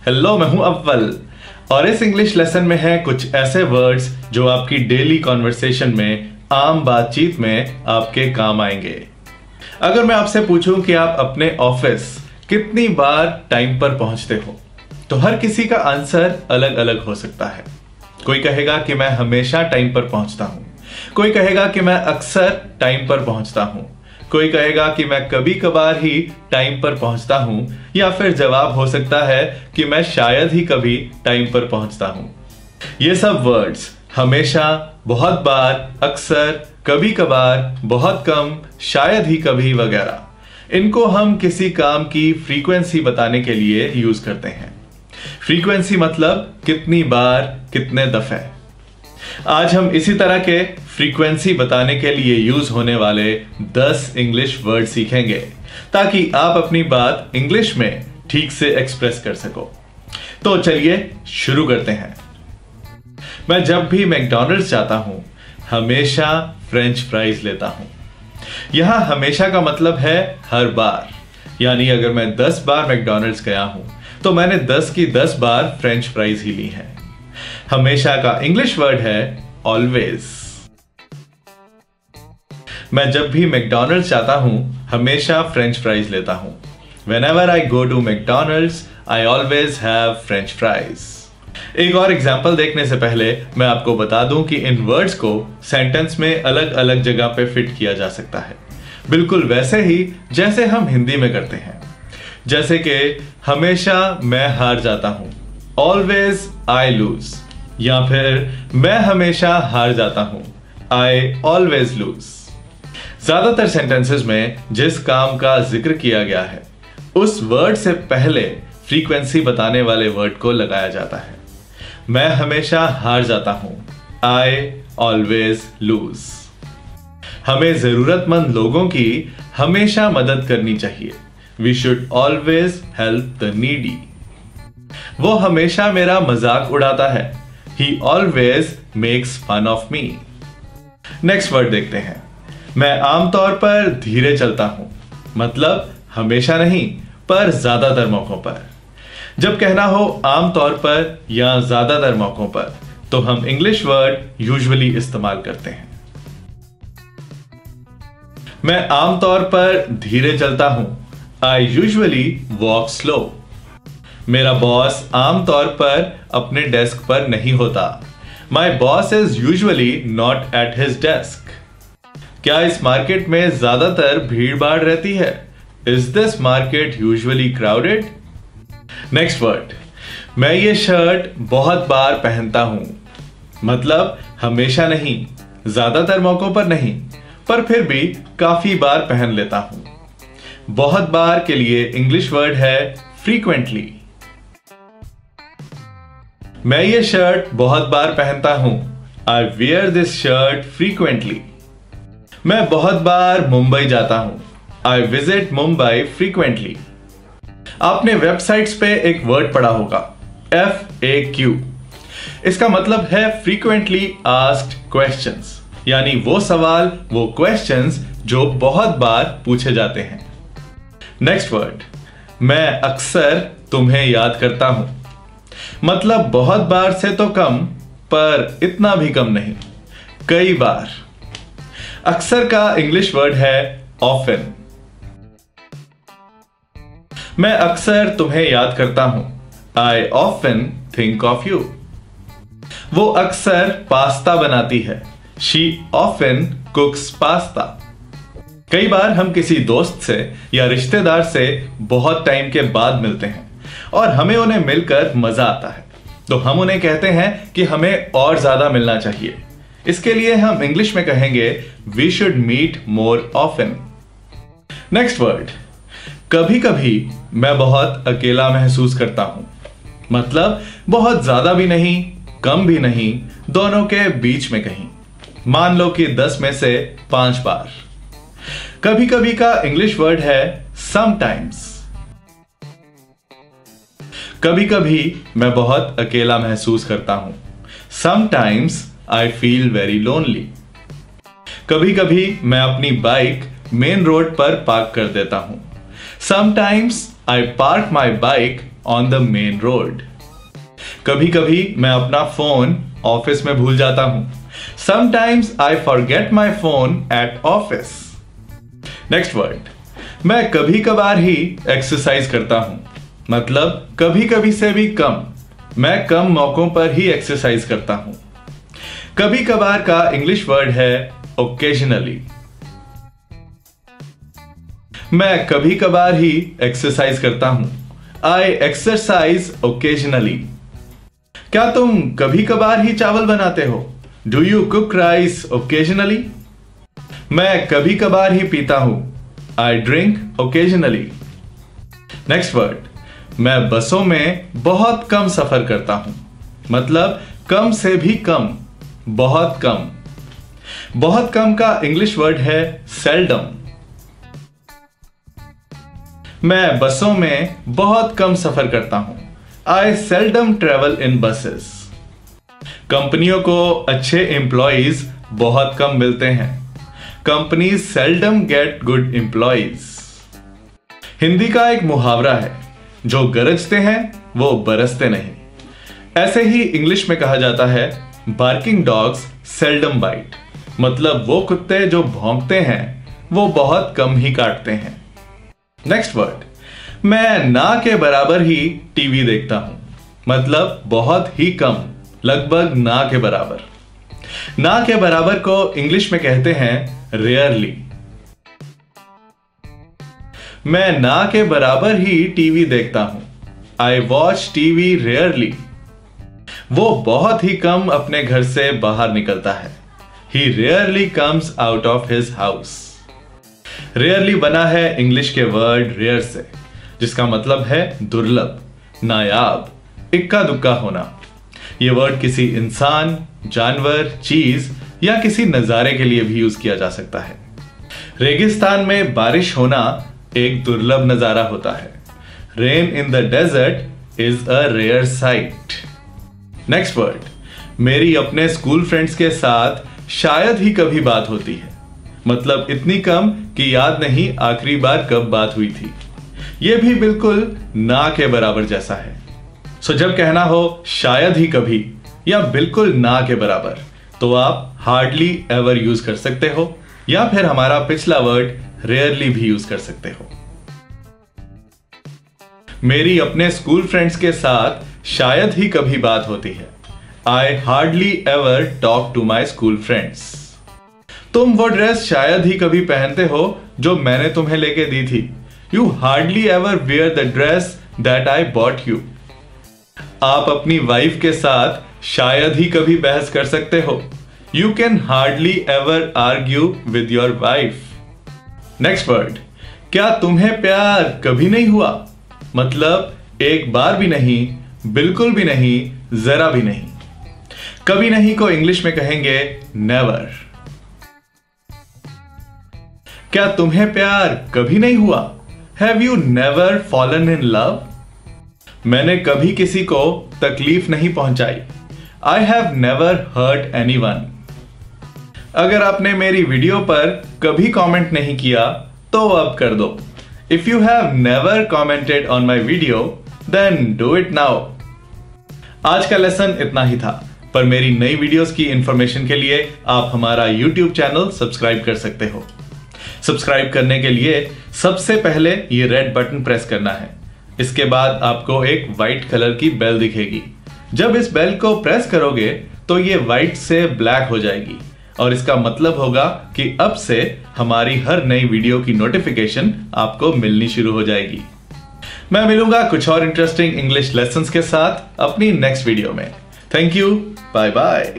Hello, मैं हूं अव्वल और इस इंग्लिश लेसन में है कुछ ऐसे वर्ड्स जो आपकी डेली कॉन्वर्सेशन में, आम बातचीत में आपके काम आएंगे। अगर मैं आपसे पूछूं कि आप अपने ऑफिस कितनी बार टाइम पर पहुंचते हो, तो हर किसी का आंसर अलग अलग हो सकता है। कोई कहेगा कि मैं हमेशा टाइम पर पहुंचता हूं, कोई कहेगा कि मैं अक्सर टाइम पर पहुंचता हूं, कोई कहेगा कि मैं कभी कभार ही टाइम पर पहुंचता हूं, या फिर जवाब हो सकता है कि मैं शायद ही कभी टाइम पर पहुंचता हूं। ये सब वर्ड्स हमेशा, बहुत बार, अक्सर, कभी कभार, बहुत कम, शायद ही कभी वगैरह, इनको हम किसी काम की फ्रीक्वेंसी बताने के लिए यूज करते हैं। फ्रीक्वेंसी मतलब कितनी बार, कितने दफे। आज हम इसी तरह के फ्रीक्वेंसी बताने के लिए यूज होने वाले 10 इंग्लिश वर्ड सीखेंगे ताकि आप अपनी बात इंग्लिश में ठीक से एक्सप्रेस कर सको। तो चलिए शुरू करते हैं। मैं जब भी मैकडॉनल्ड्स जाता हूं, हमेशा फ्रेंच फ्राइज लेता हूं। यहां हमेशा का मतलब है हर बार, यानी अगर मैं 10 बार मैकडॉनल्ड्स गया हूं तो मैंने 10 की 10 बार फ्रेंच फ्राइज ही ली है। हमेशा का इंग्लिश वर्ड है ऑलवेज। मैं जब भी मैकडॉनल्ड्स जाता हूं, हमेशा फ्रेंच फ्राइज लेता हूं। Whenever I go to McDonald's, I always have French fries. एक और एग्जाम्पल देखने से पहले मैं आपको बता दूं कि इन वर्ड्स को सेंटेंस में अलग अलग जगह पे फिट किया जा सकता है, बिल्कुल वैसे ही जैसे हम हिंदी में करते हैं। जैसे कि हमेशा मैं हार जाता हूं, Always I lose, या फिर मैं हमेशा हार जाता हूं, I always lose। ज्यादातर सेंटेंसेस में जिस काम का जिक्र किया गया है, उस वर्ड से पहले फ्रीक्वेंसी बताने वाले वर्ड को लगाया जाता है। मैं हमेशा हार जाता हूं, I always lose। हमें जरूरतमंद लोगों की हमेशा मदद करनी चाहिए। We should always help the needy। वो हमेशा मेरा मजाक उड़ाता है, He always makes fun of me। Next word देखते हैं। मैं आमतौर पर धीरे चलता हूं, मतलब हमेशा नहीं पर ज्यादातर मौकों पर। जब कहना हो आमतौर पर या ज्यादातर मौकों पर, तो हम इंग्लिश वर्ड यूजुअली इस्तेमाल करते हैं। मैं आमतौर पर धीरे चलता हूं, I usually walk slow। मेरा बॉस आमतौर पर अपने डेस्क पर नहीं होता, My boss is usually not at his desk। क्या इस मार्केट में ज्यादातर भीड़ भाड़ रहती है? Is this market usually crowded? Next word, मैं ये शर्ट बहुत बार पहनता हूं, मतलब हमेशा नहीं, ज्यादातर मौकों पर नहीं, पर फिर भी काफी बार पहन लेता हूं। बहुत बार के लिए इंग्लिश वर्ड है frequently। मैं ये शर्ट बहुत बार पहनता हूं, I wear this shirt frequently। मैं बहुत बार मुंबई जाता हूं, I visit Mumbai frequently। आपने वेबसाइट्स पे एक वर्ड पढ़ा होगा, FAQ। इसका मतलब है frequently asked questions, यानी वो सवाल, वो क्वेश्चंस जो बहुत बार पूछे जाते हैं। नेक्स्ट वर्ड, मैं अक्सर तुम्हें याद करता हूं, मतलब बहुत बार से तो कम, पर इतना भी कम नहीं, कई बार। अक्सर का इंग्लिश वर्ड है often। मैं अक्सर तुम्हें याद करता हूं, I often think of you। वो अक्सर पास्ता बनाती है, She often cooks pasta। कई बार हम किसी दोस्त से या रिश्तेदार से बहुत टाइम के बाद मिलते हैं और हमें उन्हें मिलकर मजा आता है, तो हम उन्हें कहते हैं कि हमें और ज्यादा मिलना चाहिए। इसके लिए हम इंग्लिश में कहेंगे We should meet more often। Next word, कभी कभी मैं बहुत अकेला महसूस करता हूं, मतलब बहुत ज्यादा भी नहीं, कम भी नहीं, दोनों के बीच में कहीं। मान लो कि 10 में से 5 बार। कभी कभी का इंग्लिश वर्ड है sometimes। कभी कभी मैं बहुत अकेला महसूस करता हूं, Sometimes I feel very lonely। कभी कभी मैं अपनी बाइक मेन रोड पर पार्क कर देता हूं, Sometimes I park my bike on the main road. कभी कभी मैं अपना फोन ऑफिस में भूल जाता हूं. Sometimes I forget my phone at office. Next word. मैं कभी कभार ही एक्सरसाइज करता हूं. मतलब कभी कभी से भी कम. मैं कम मौकों पर ही एक्सरसाइज करता हूं. कभी कभार का इंग्लिश वर्ड है occasionally. मैं कभी कभार ही एक्सरसाइज करता हूं. I exercise occasionally. क्या तुम कभी कभार ही चावल बनाते हो? Do you cook rice occasionally? मैं कभी कभार ही पीता हूं. I drink occasionally. Next word. मैं बसों में बहुत कम सफर करता हूं. मतलब कम से भी कम. बहुत कम. बहुत कम का इंग्लिश वर्ड है seldom. मैं बसों में बहुत कम सफर करता हूं. I seldom travel in buses. कंपनियों को अच्छे एम्प्लॉइज बहुत कम मिलते हैं. Companies seldom get good employees. Hindi का एक मुहावरा है, जो गरजते हैं वो बरसते नहीं. ऐसे ही इंग्लिश में कहा जाता है barking dogs seldom bite. मतलब वो कुत्ते जो भौंकते हैं वो बहुत कम ही काटते हैं. Next word. मैं ना के बराबर ही टीवी देखता हूं. मतलब बहुत ही कम. लगभग ना के बराबर. ना के बराबर को इंग्लिश में कहते हैं रेयरली. मैं ना के बराबर ही टीवी देखता हूं. I watch TV rarely. वो बहुत ही कम अपने घर से बाहर निकलता है. He rarely comes out of his house. Rarely बना है इंग्लिश के वर्ड रेयर से, जिसका मतलब है दुर्लभ, नायाब, इक्का दुक्का होना. यह वर्ड किसी इंसान, जानवर, चीज या किसी नजारे के लिए भी यूज किया जा सकता है. रेगिस्तान में बारिश होना एक दुर्लभ नजारा होता है. Rain in the desert is a rare sight. Next word. मेरी अपने स्कूल फ्रेंड्स के साथ शायद ही कभी बात होती है. मतलब इतनी कम कि याद नहीं आखिरी बार कब बात हुई थी. यह भी बिल्कुल ना के बराबर जैसा है. सो जब कहना हो शायद ही कभी या बिल्कुल ना के बराबर, तो आप हार्डली एवर यूज कर सकते हो, या फिर हमारा पिछला वर्ड रेयरली भी यूज कर सकते हो. मेरी अपने स्कूल फ्रेंड्स के साथ शायद ही कभी बात होती है. I hardly ever talk to my school friends. तुम वो ड्रेस शायद ही कभी पहनते हो जो मैंने तुम्हें लेके दी थी. You hardly ever wear the dress that I bought you. आप अपनी वाइफ के साथ शायद ही कभी बहस कर सकते हो. You can hardly ever argue with your wife. Next word. क्या तुम्हें प्यार कभी नहीं हुआ? मतलब एक बार भी नहीं, बिल्कुल भी नहीं, जरा भी नहीं. कभी नहीं को इंग्लिश में कहेंगे नेवर. क्या तुम्हें प्यार कभी नहीं हुआ? Have you never fallen in love? मैंने कभी किसी को तकलीफ नहीं पहुंचाई. I have never hurt anyone. अगर आपने मेरी वीडियो पर कभी कमेंट नहीं किया तो अब कर दो. If you have never commented on my video then do it now. आज का लेसन इतना ही था, पर मेरी नई वीडियोस की इंफॉर्मेशन के लिए आप हमारा YouTube चैनल सब्सक्राइब कर सकते हो. सब्सक्राइब करने के लिए सबसे पहले ये रेड बटन प्रेस करना है. इसके बाद आपको एक व्हाइट कलर की बेल दिखेगी. जब इस बेल को प्रेस करोगे तो ये व्हाइट से ब्लैक हो जाएगी, और इसका मतलब होगा कि अब से हमारी हर नई वीडियो की नोटिफिकेशन आपको मिलनी शुरू हो जाएगी. मैं मिलूंगा कुछ और इंटरेस्टिंग इंग्लिश लेसन्स के साथ अपनी नेक्स्ट वीडियो में. Thank you. Bye bye.